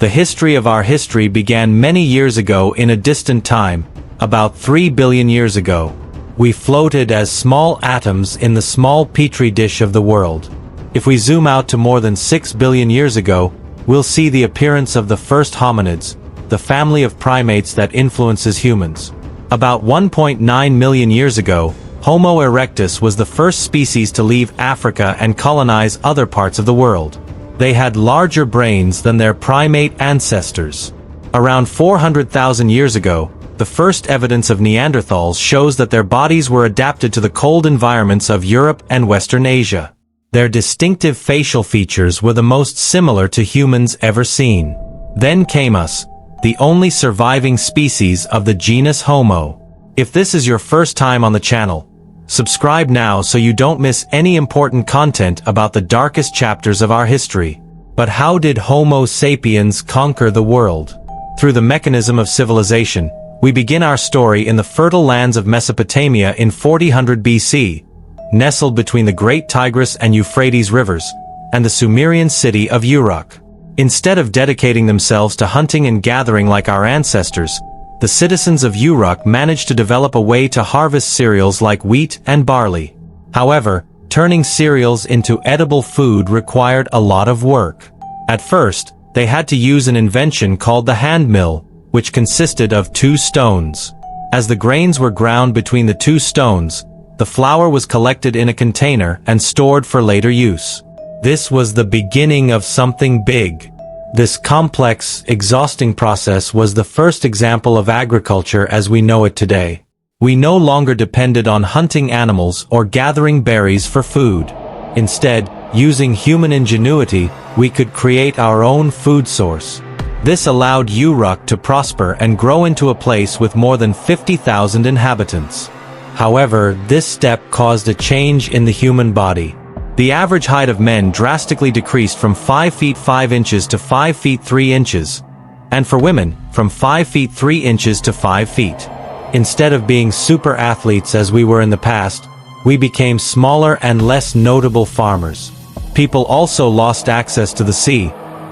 The history of our history began many years ago in a distant time, about 3 billion years ago. We floated as small atoms in the small petri dish of the world. If we zoom out to more than 6 billion years ago, we'll see the appearance of the first hominids, the family of primates that influences humans. About 1.9 million years ago, Homo erectus was the first species to leave Africa and colonize other parts of the world. They had larger brains than their primate ancestors. Around 400,000 years ago, the first evidence of Neanderthals shows that their bodies were adapted to the cold environments of Europe and Western Asia. Their distinctive facial features were the most similar to humans ever seen. Then came us, the only surviving species of the genus Homo. If this is your first time on the channel, subscribe now so you don't miss any important content about the darkest chapters of our history. But how did Homo sapiens conquer the world? Through the mechanism of civilization, we begin our story in the fertile lands of Mesopotamia in 400 BC, nestled between the great Tigris and Euphrates rivers, and the Sumerian city of Uruk. Instead of dedicating themselves to hunting and gathering like our ancestors, the citizens of Uruk managed to develop a way to harvest cereals like wheat and barley. However, turning cereals into edible food required a lot of work. At first, they had to use an invention called the hand mill, which consisted of 2 stones. As the grains were ground between the 2 stones, the flour was collected in a container and stored for later use. This was the beginning of something big. This complex, exhausting process was the first example of agriculture as we know it today. We no longer depended on hunting animals or gathering berries for food. Instead, using human ingenuity, we could create our own food source. This allowed Uruk to prosper and grow into a place with more than 50,000 inhabitants. However, this step caused a change in the human body. The average height of men drastically decreased from 5 feet 5 inches to 5 feet 3 inches, and for women, from 5 feet 3 inches to 5 feet. Instead of being super athletes as we were in the past, we became smaller and less notable farmers. People also lost access to the sea,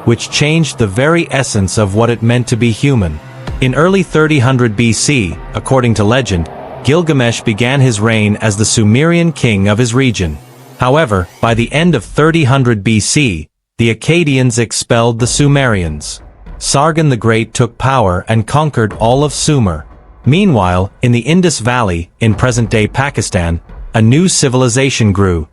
which changed the very essence of what it meant to be human. In early 300 BC, according to legend, Gilgamesh began his reign as the Sumerian king of his region. However, by the end of 300 BC, the Akkadians expelled the Sumerians. Sargon the Great took power and conquered all of Sumer. Meanwhile, in the Indus Valley, in present-day Pakistan, a new civilization grew,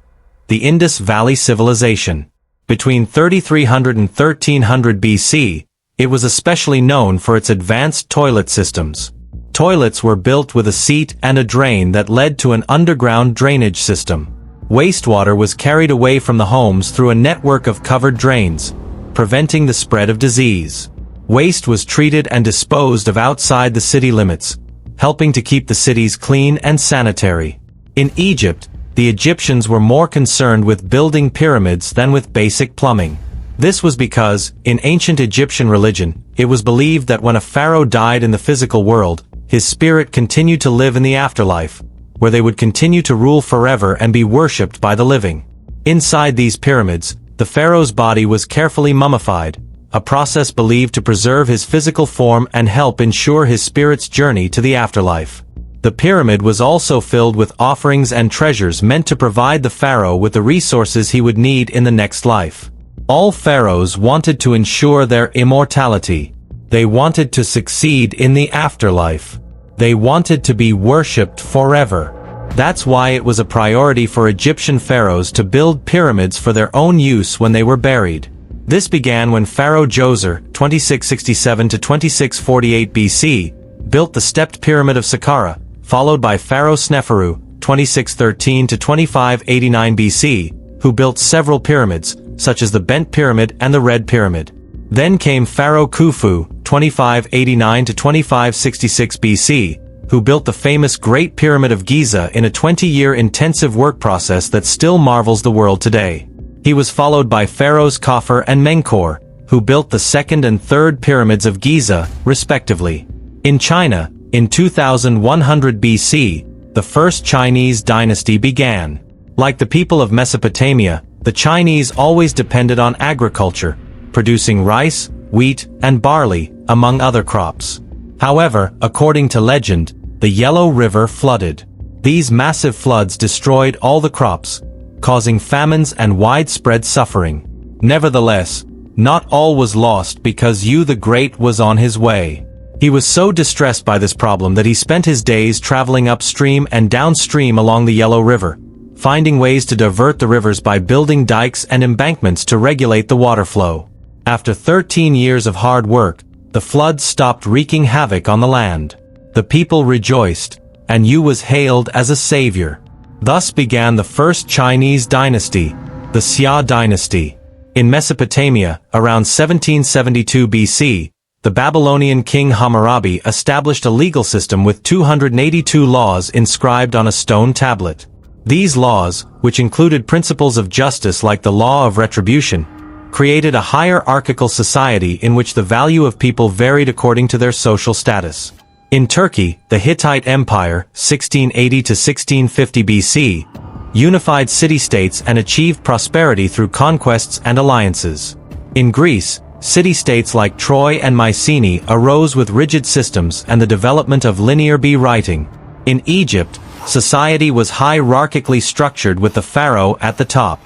the Indus Valley Civilization. Between 3300 and 1300 BC, it was especially known for its advanced toilet systems. Toilets were built with a seat and a drain that led to an underground drainage system. Wastewater was carried away from the homes through a network of covered drains, preventing the spread of disease. Waste was treated and disposed of outside the city limits, helping to keep the cities clean and sanitary. In Egypt, the Egyptians were more concerned with building pyramids than with basic plumbing. This was because, in ancient Egyptian religion, it was believed that when a pharaoh died in the physical world, his spirit continued to live in the afterlife, where they would continue to rule forever and be worshipped by the living. Inside these pyramids, the pharaoh's body was carefully mummified, a process believed to preserve his physical form and help ensure his spirit's journey to the afterlife. The pyramid was also filled with offerings and treasures meant to provide the pharaoh with the resources he would need in the next life. All pharaohs wanted to ensure their immortality. They wanted to succeed in the afterlife. They wanted to be worshipped forever. That's why it was a priority for Egyptian pharaohs to build pyramids for their own use when they were buried. This began when Pharaoh Djoser, 2667 to 2648 BC, built the stepped pyramid of Saqqara, followed by Pharaoh Sneferu, 2613 to 2589 BC, who built several pyramids, such as the Bent Pyramid and the Red Pyramid. Then came Pharaoh Khufu, 2589 to 2566 BC, who built the famous Great Pyramid of Giza in a 20-year intensive work process that still marvels the world today. He was followed by Pharaohs Khafre and Menkaure, who built the second and third pyramids of Giza, respectively. In China, in 2100 BC, the first Chinese dynasty began. Like the people of Mesopotamia, the Chinese always depended on agriculture, producing rice, wheat, and barley, among other crops. However, according to legend, the Yellow River flooded. These massive floods destroyed all the crops, causing famines and widespread suffering. Nevertheless, not all was lost because Yu the Great was on his way. He was so distressed by this problem that he spent his days traveling upstream and downstream along the Yellow River, finding ways to divert the rivers by building dikes and embankments to regulate the water flow. After 13 years of hard work, the floods stopped wreaking havoc on the land. The people rejoiced, and Yu was hailed as a savior. Thus began the first Chinese dynasty, the Xia dynasty. In Mesopotamia, around 1772 BC, the Babylonian king Hammurabi established a legal system with 282 laws inscribed on a stone tablet. These laws, which included principles of justice like the law of retribution, created a hierarchical society in which the value of people varied according to their social status. In Turkey, the Hittite Empire, 1680 to 1650 BC, unified city-states and achieved prosperity through conquests and alliances. In Greece, city-states like Troy and Mycenae arose with rigid systems and the development of linear B writing. In Egypt, society was hierarchically structured with the pharaoh at the top.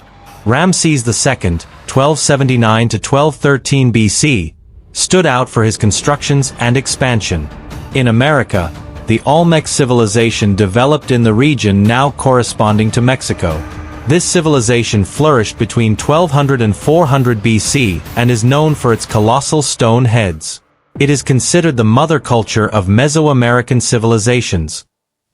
Ramses II, 1279 to 1213 BC, stood out for his constructions and expansion. In America, the Olmec civilization developed in the region now corresponding to Mexico. This civilization flourished between 1200 and 400 BC and is known for its colossal stone heads. It is considered the mother culture of Mesoamerican civilizations,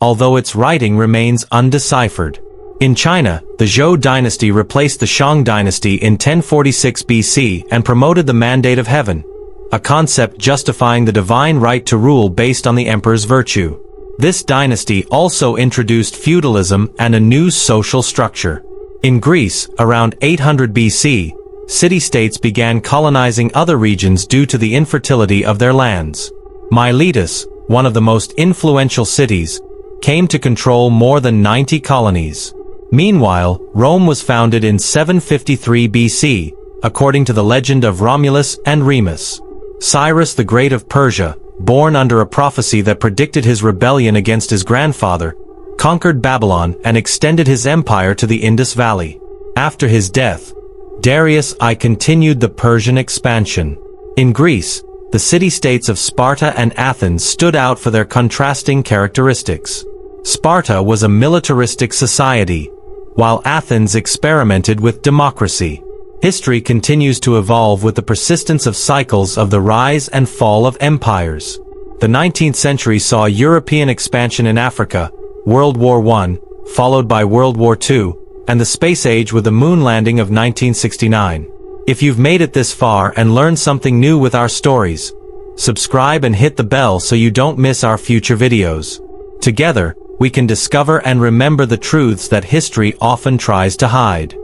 although its writing remains undeciphered. In China, the Zhou dynasty replaced the Shang dynasty in 1046 BC and promoted the mandate of heaven, a concept justifying the divine right to rule based on the emperor's virtue. This dynasty also introduced feudalism and a new social structure. In Greece, around 800 BC, city-states began colonizing other regions due to the infertility of their lands. Miletus, one of the most influential cities, came to control more than 90 colonies. Meanwhile, Rome was founded in 753 BC, according to the legend of Romulus and Remus. Cyrus the Great of Persia, born under a prophecy that predicted his rebellion against his grandfather, conquered Babylon and extended his empire to the Indus Valley. After his death, Darius I continued the Persian expansion. In Greece, the city-states of Sparta and Athens stood out for their contrasting characteristics. Sparta was a militaristic society, while Athens experimented with democracy. History continues to evolve with the persistence of cycles of the rise and fall of empires. The 19th century saw European expansion in Africa, World War I, followed by World War II, and the space age with the moon landing of 1969. If you've made it this far and learned something new with our stories, subscribe and hit the bell so you don't miss our future videos. Together, we can discover and remember the truths that history often tries to hide.